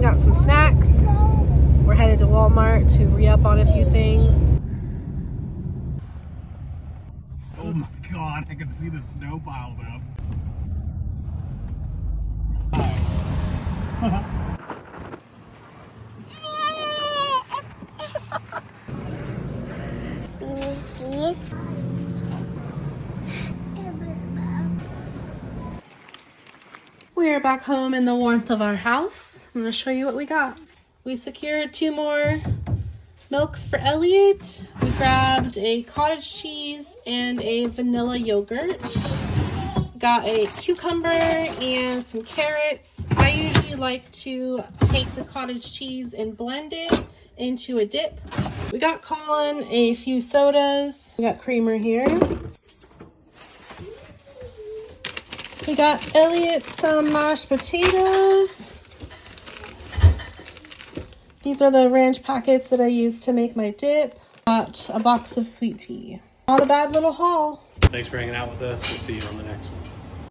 shopping, got some snacks. We're headed to Walmart to re-up on a few things. Oh my god, I can see the snow piled up. You see? We're back home in the warmth of our house. I'm gonna show you what we got. We secured 2 more milks for Elliot. We grabbed a cottage cheese and a vanilla yogurt. Got a cucumber and some carrots. I usually like to take the cottage cheese and blend it into a dip. We got Colin a few sodas. We got creamer here. We got Elliot some mashed potatoes. These are the ranch packets that I use to make my dip. Got a box of sweet tea. Not a bad little haul. Thanks for hanging out with us. We'll see you on the next one.